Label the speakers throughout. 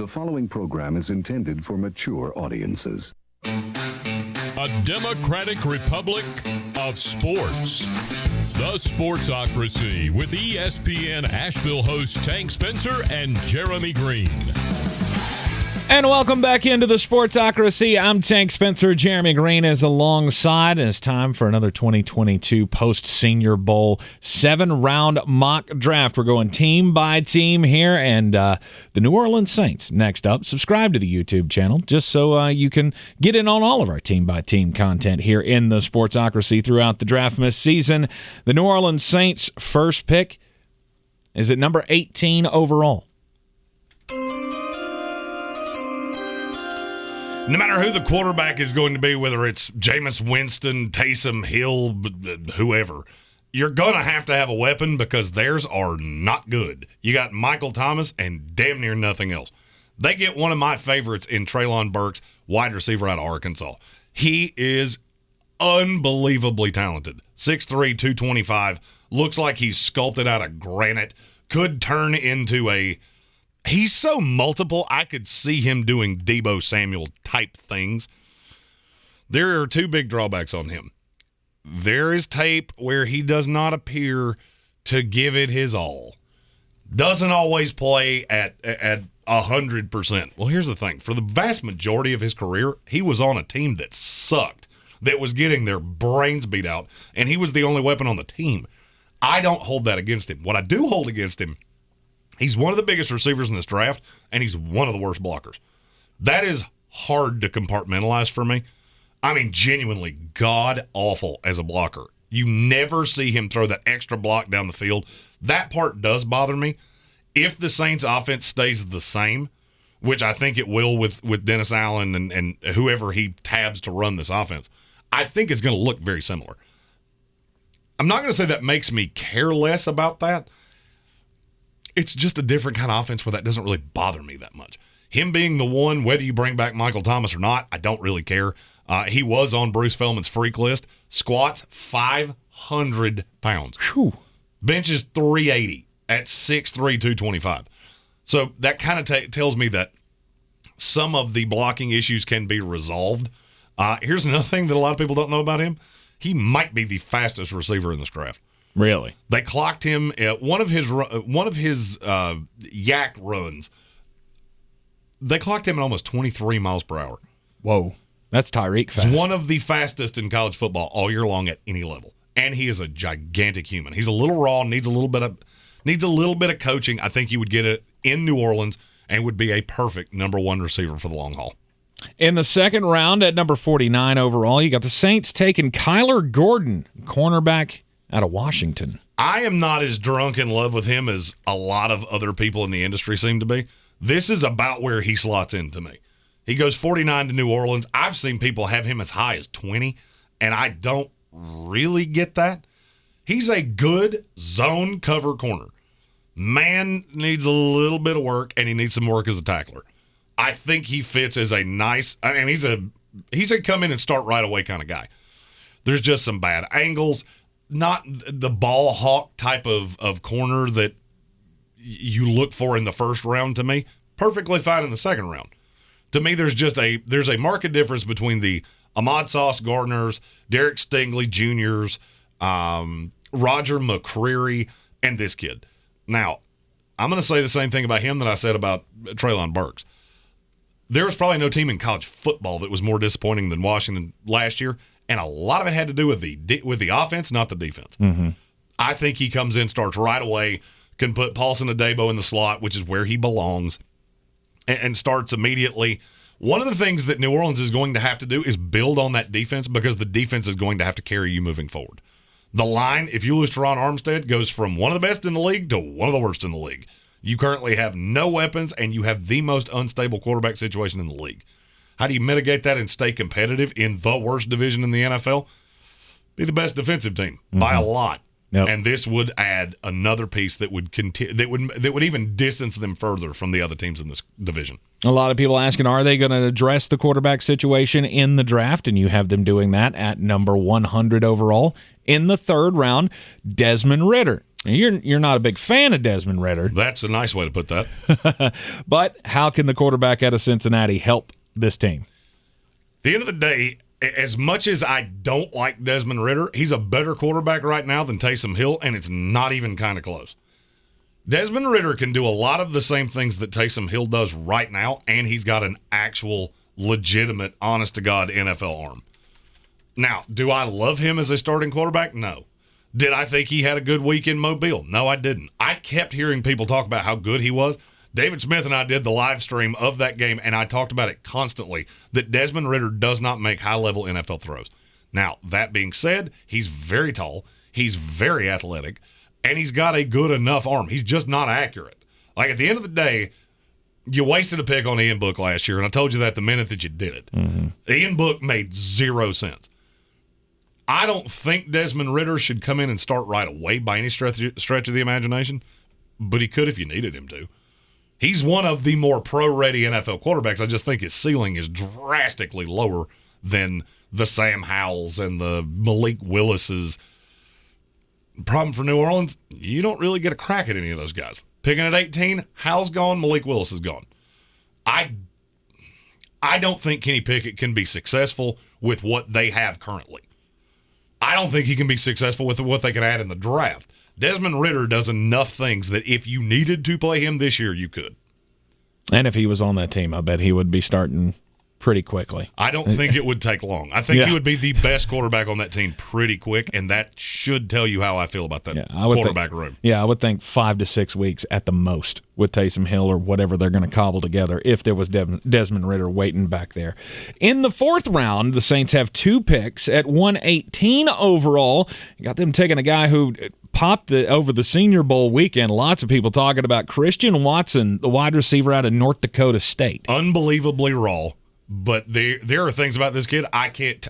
Speaker 1: The following program is intended for mature audiences.
Speaker 2: A Democratic Republic of Sports. The Sportsocracy with ESPN Asheville hosts Tank Spencer and Jeremy Greene.
Speaker 3: And welcome back into the Sportsocracy. I'm Tank Spencer. Jeremy Greene is alongside, and it's time for another 2022 post-Senior Bowl 7-round mock draft. We're going team by team here, and the New Orleans Saints next up. Subscribe to the YouTube channel just so you can get in on all of our team-by-team content here in the Sportsocracy throughout the draftmas season. The New Orleans Saints' first pick is at number 18 overall.
Speaker 4: No matter who the quarterback is going to be, whether it's Jameis Winston, Taysom Hill, whoever, you're going to have a weapon because theirs are not good. You got Michael Thomas and damn near nothing else. They get one of my favorites in Treylon Burks, wide receiver out of Arkansas. He is unbelievably talented. 6'3", 225, looks like he's sculpted out of granite, could turn into a... He's so multiple, I could see him doing Deebo Samuel type things. There are two big drawbacks on him. There is tape where he does not appear to give it his all. Doesn't always play at 100%. Well, here's the thing. For the vast majority of his career, he was on a team that sucked, that was getting their brains beat out, and he was the only weapon on the team. I don't hold that against him. What I do hold against him, he's one of the biggest receivers in this draft, and he's one of the worst blockers. That is hard to compartmentalize for me. I mean, genuinely god-awful as a blocker. You never see him throw that extra block down the field. That part does bother me. If the Saints' offense stays the same, which I think it will with Dennis Allen and whoever he tabs to run this offense, I think it's going to look very similar. I'm not going to say that makes me care less about that. It's just a different kind of offense where that doesn't really bother me that much. Him being the one, whether you bring back Michael Thomas or not, I don't really care. He was on Bruce Feldman's freak list. Squats 500 pounds.
Speaker 3: Whew.
Speaker 4: Benches 380 at 6'3", 225. So that kind of tells me that some of the blocking issues can be resolved. Here's another thing that a lot of people don't know about him. He might be the fastest receiver in this draft.
Speaker 3: Really?
Speaker 4: They clocked him at one of his yak runs. They clocked him at almost 23 miles per hour.
Speaker 3: Whoa, that's Tyreek fast.
Speaker 4: He's one of the fastest in college football all year long at any level, and he is a gigantic human. He's a little raw, needs a little bit of coaching. I think he would get it in New Orleans and would be a perfect number one receiver for the long haul.
Speaker 3: In the second round at number 49 overall, you got the Saints taking Kyler Gordon, cornerback out of Washington.
Speaker 4: I am not as drunk in love with him as a lot of other people in the industry seem to be. This is about where he slots into me. He goes 49 to New Orleans. I've seen people have him as high as 20, and I don't really get that. He's a good zone cover corner. Man needs a little bit of work, and he needs some work as a tackler. I think he fits as a nice – I mean, he's a come in and start right away kind of guy. There's just some bad angles. Not the ball hawk type of corner that you look for in the first round to me. Perfectly fine in the second round. To me, there's a marked difference between the Ahmad Sauce Gardners, Derek Stingley Jr.'s, Roger McCreary, and this kid. Now, I'm going to say the same thing about him that I said about Treylon Burks. There was probably no team in college football that was more disappointing than Washington last year. And a lot of it had to do with the offense, not the defense.
Speaker 3: Mm-hmm.
Speaker 4: I think he comes in, starts right away, can put Paulson Adebo in the slot, which is where he belongs, and starts immediately. One of the things that New Orleans is going to have to do is build on that defense because the defense is going to have to carry you moving forward. The line, if you lose Terron Armstead, goes from one of the best in the league to one of the worst in the league. You currently have no weapons, and you have the most unstable quarterback situation in the league. How do you mitigate that and stay competitive in the worst division in the NFL? Be the best defensive team by a lot.
Speaker 3: Yep.
Speaker 4: And this would add another piece that would that would even distance them further from the other teams in this division.
Speaker 3: A lot of people asking, are they going to address the quarterback situation in the draft? And you have them doing that at number 100 overall. In the third round, Desmond Ridder You're not a big fan of Desmond Ridder.
Speaker 4: That's a nice way to put that.
Speaker 3: But how can the quarterback out of Cincinnati help this team?
Speaker 4: At the end of the day, as much as I don't like Desmond Ridder, he's a better quarterback right now than Taysom Hill, and it's not even kind of close. Desmond Ridder can do a lot of the same things that Taysom Hill does right now, and he's got an actual, legitimate, honest-to-God NFL arm. Now, do I love him as a starting quarterback? No. Did I think he had a good week in Mobile? No, I didn't. I kept hearing people talk about how good he was. David Smith and I did the live stream of that game, and I talked about it constantly, that Desmond Ridder does not make high-level NFL throws. Now, that being said, he's very tall, he's very athletic, and he's got a good enough arm. He's just not accurate. Like, at the end of the day, you wasted a pick on Ian Book last year, and I told you that the minute that you did it. Mm-hmm. Ian Book made 0 sense. I don't think Desmond Ridder should come in and start right away by any stretch of the imagination, but he could if you needed him to. He's one of the more pro-ready NFL quarterbacks. I just think his ceiling is drastically lower than the Sam Howells and the Malik Willises. Problem for New Orleans, you don't really get a crack at any of those guys. Picking at 18, Howell's gone, Malik Willis is gone. I don't think Kenny Pickett can be successful with what they have currently. I don't think he can be successful with what they can add in the draft. Desmond Ridder does enough things that if you needed to play him this year, you could.
Speaker 3: And if he was on that team, I bet he would be starting pretty quickly.
Speaker 4: I don't think it would take long. I think he would be the best quarterback on that team pretty quick, and that should tell you how I feel about that quarterback room.
Speaker 3: Yeah, I would think 5 to 6 weeks at the most with Taysom Hill or whatever they're going to cobble together if there was Desmond Ridder waiting back there. In the 4th round, the Saints have 2 picks at 118 overall. You got them taking a guy who popped over the Senior Bowl weekend. Lots of people talking about Christian Watson, the wide receiver out of North Dakota State.
Speaker 4: Unbelievably raw. But there are things about this kid I can't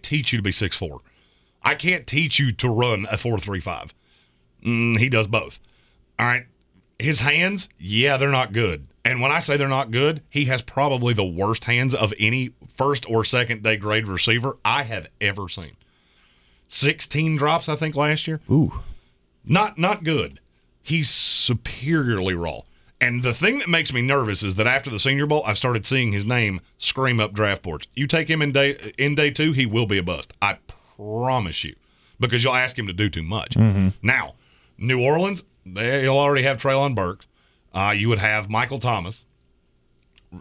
Speaker 4: teach you to be 6'4". I can't teach you to run a 4.35. He does both. All right. His hands, they're not good. And when I say they're not good, he has probably the worst hands of any first or second day grade receiver I have ever seen. 16 drops, I think, last year.
Speaker 3: Ooh.
Speaker 4: Not good. He's superiorly raw. And the thing that makes me nervous is that after the Senior Bowl, I started seeing his name scream up draft boards. You take him in day 2, he will be a bust. I promise you, because you'll ask him to do too much. Mm-hmm. Now, New Orleans, you'll already have Treylon Burks. You would have Michael Thomas.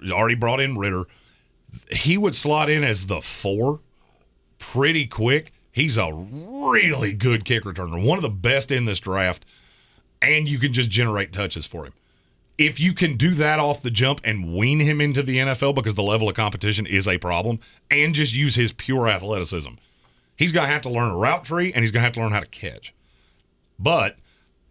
Speaker 4: You already brought in Ridder. He would slot in as the 4 pretty quick. He's a really good kick returner, one of the best in this draft, and you can just generate touches for him. If you can do that off the jump and wean him into the NFL because the level of competition is a problem, and just use his pure athleticism, he's going to have to learn a route tree, and he's going to have to learn how to catch. But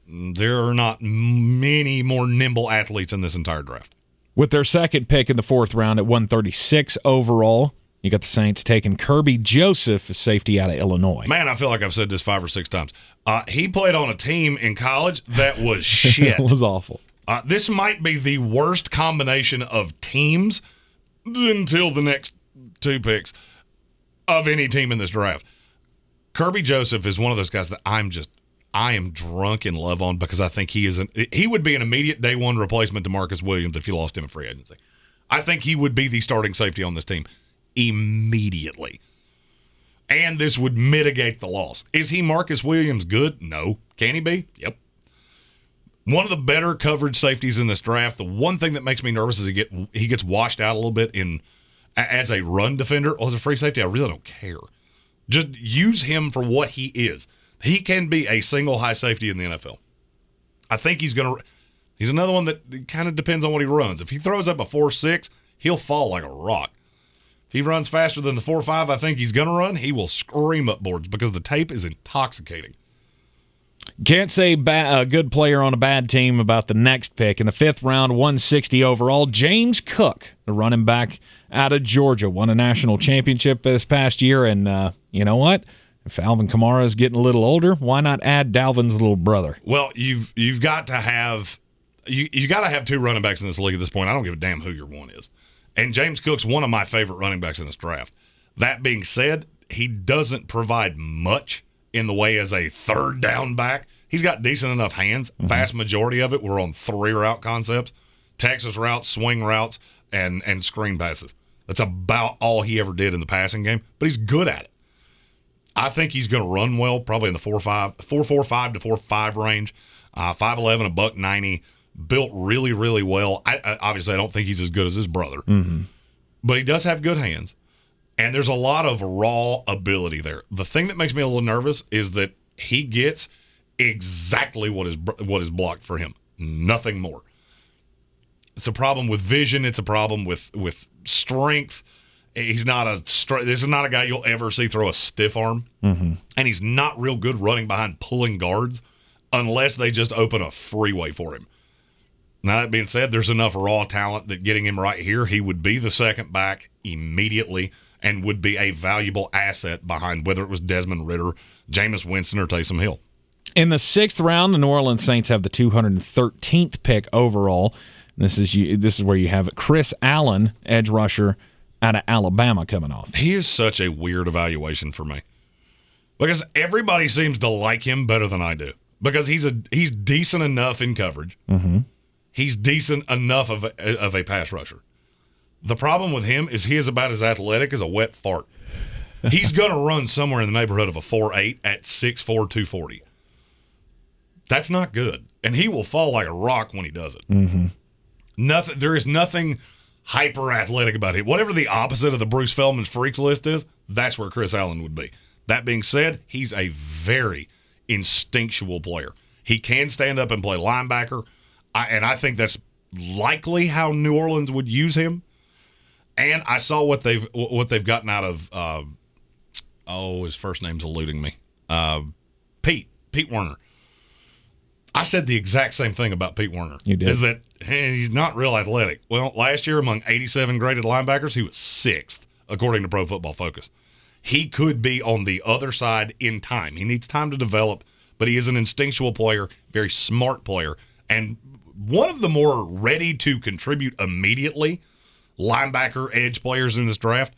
Speaker 4: there are not many more nimble athletes in this entire draft.
Speaker 3: With their 2nd pick in the 4th round at 136 overall, you got the Saints taking Kirby Joseph, a safety out of Illinois.
Speaker 4: Man, I feel like I've said this 5 or 6 times. He played on a team in college that was shit.
Speaker 3: It was awful.
Speaker 4: This might be the worst combination of teams until the next 2 picks of any team in this draft. Kirby Joseph is one of those guys that I am drunk in love on because I think he would be an immediate day 1 replacement to Marcus Williams if you lost him in free agency. I think he would be the starting safety on this team immediately. And this would mitigate the loss. Is he Marcus Williams good? No. Can he be? Yep. One of the better coverage safeties in this draft. The one thing that makes me nervous is he gets washed out a little bit as a run defender. Or as a free safety, I really don't care. Just use him for what he is. He can be a single high safety in the NFL. I think he's another one that kind of depends on what he runs. If he throws up a 4.6, he'll fall like a rock. If he runs faster than the 4.5 I think he's going to run, he will scream up boards because the tape is intoxicating.
Speaker 3: Can't say a good player on a bad team about the next pick. In the 5th round, 160 overall, James Cook, the running back out of Georgia, won a national championship this past year. And you know what? If Alvin Kamara is getting a little older, why not add Dalvin's little brother?
Speaker 4: Well, you've got to have you got to have 2 running backs in this league at this point. I don't give a damn who your one is. And James Cook's one of my favorite running backs in this draft. That being said, he doesn't provide much in the way as a 3rd down back. He's got decent enough hands. Vast majority of it were on 3-route concepts, Texas routes, swing routes, and screen passes. That's about all he ever did in the passing game, but he's good at it. I think he's going to run well, probably in the 4.45 to 4.5 range. 5'11", $190, built really, really well. Obviously, I don't think he's as good as his brother, but he does have good hands, and there's a lot of raw ability there. The thing that makes me a little nervous is that he gets exactly what is blocked for him, nothing more. It's a problem with vision. It's a problem with strength. This is not a guy you'll ever see throw a stiff arm, and he's not real good running behind pulling guards unless they just open a freeway for him. Now, that being said, there's enough raw talent that getting him right here, he would be the second back immediately and would be a valuable asset behind whether it was Desmond Ridder, Jameis Winston, or Taysom Hill.
Speaker 3: In the 6th round, the New Orleans Saints have the 213th pick overall. This is where you have Chris Allen, edge rusher out of Alabama, coming off.
Speaker 4: He is such a weird evaluation for me because everybody seems to like him better than I do because he's decent enough in coverage. He's decent enough of a pass rusher. The problem with him is he is about as athletic as a wet fart. He's going to run somewhere in the neighborhood of a 4.8 at 6'4", 240. That's not good, and he will fall like a rock when he does it. There is nothing hyper athletic about him. Whatever the opposite of the Bruce Feldman's freaks list is, that's where Chris Allen would be. That being said, he's a very instinctual player. He can stand up and play linebacker, and I think that's likely how New Orleans would use him. And I saw what they've gotten out of his first name's eluding me. Pete Werner. I said the exact same thing about Pete Werner.
Speaker 3: You did.
Speaker 4: Is that he's not real athletic. Well, last year among 87 graded linebackers, he was 6th, according to Pro Football Focus. He could be on the other side in time. He needs time to develop, but he is an instinctual player, very smart player, and one of the more ready to contribute immediately linebacker edge players in this draft.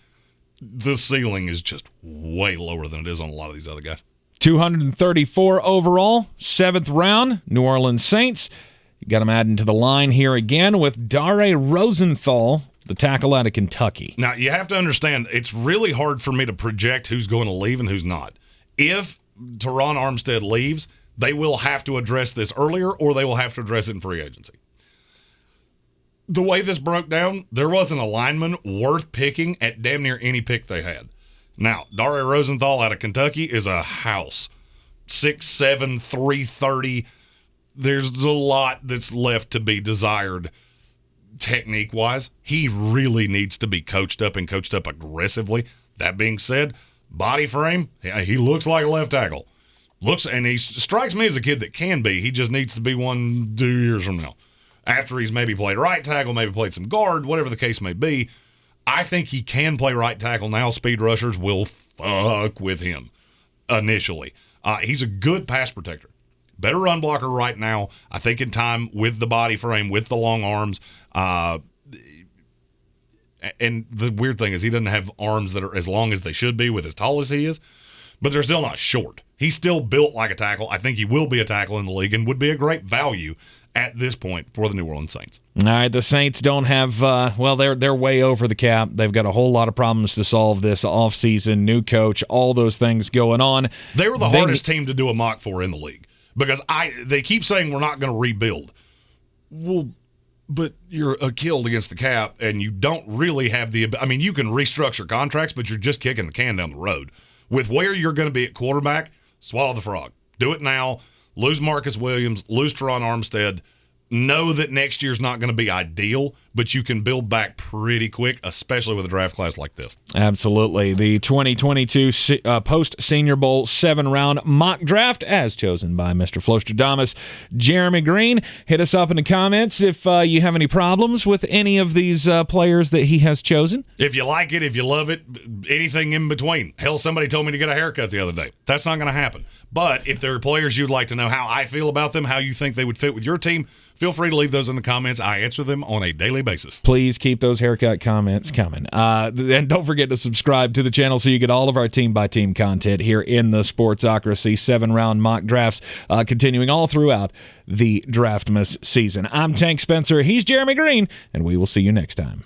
Speaker 4: The ceiling is just way lower than it is on a lot of these other guys.
Speaker 3: 234 overall, 7th round, New Orleans Saints. You got them adding to the line here again with Dare Rosenthal, the tackle out of Kentucky.
Speaker 4: Now, you have to understand, it's really hard for me to project who's going to leave and who's not. If Terron Armstead leaves, they will have to address this earlier or they will have to address it in free agency. The way this broke down, there wasn't a lineman worth picking at damn near any pick they had. Now, Dare Rosenthal out of Kentucky is a house. 6'7", 330. There's a lot that's left to be desired technique-wise. He really needs to be coached up and coached up aggressively. That being said, body frame, he looks like a left tackle. And he strikes me as a kid that can be. He just needs to be one 2 years from now. After he's maybe played right tackle, maybe played some guard, whatever the case may be. I think he can play right tackle now. Speed rushers will fuck with him initially. He's a good pass protector. Better run blocker right now. I think in time with the body frame, with the long arms. And the weird thing is he doesn't have arms that are as long as they should be with as tall as he is. But they're still not short. He's still built like a tackle. I think he will be a tackle in the league and would be a great value at this point for the New Orleans Saints.
Speaker 3: All right, the Saints don't have, they're way over the cap. They've got a whole lot of problems to solve this offseason, new coach, all those things going on.
Speaker 4: They were the hardest team to do a mock for in the league because they keep saying we're not going to rebuild. Well, but you're killed against the cap and you don't really have you can restructure contracts, but you're just kicking the can down the road. With where you're going to be at quarterback, swallow the frog. Do it now. Lose Marcus Williams, lose Terron Armstead. Know that next year's not going to be ideal, but you can build back pretty quick, especially with a draft class like this.
Speaker 3: Absolutely. The 2022 post-Senior Bowl 7-round mock draft, as chosen by Mr. Flostradamus, Jeremy Greene. Hit us up in the comments if you have any problems with any of these players that he has chosen.
Speaker 4: If you like it, if you love it, anything in between. Hell, somebody told me to get a haircut the other day. That's not going to happen. But if there are players you'd like to know how I feel about them, how you think they would fit with your team, feel free to leave those in the comments. I answer them on a daily basis. basis.
Speaker 3: Please keep those haircut comments coming. And don't forget to subscribe to the channel so you get all of our team-by-team content here in the Sportsocracy. 7-round mock drafts continuing all throughout the Draftmas season. I'm Tank Spencer. He's Jeremy Greene, and we will see you next time.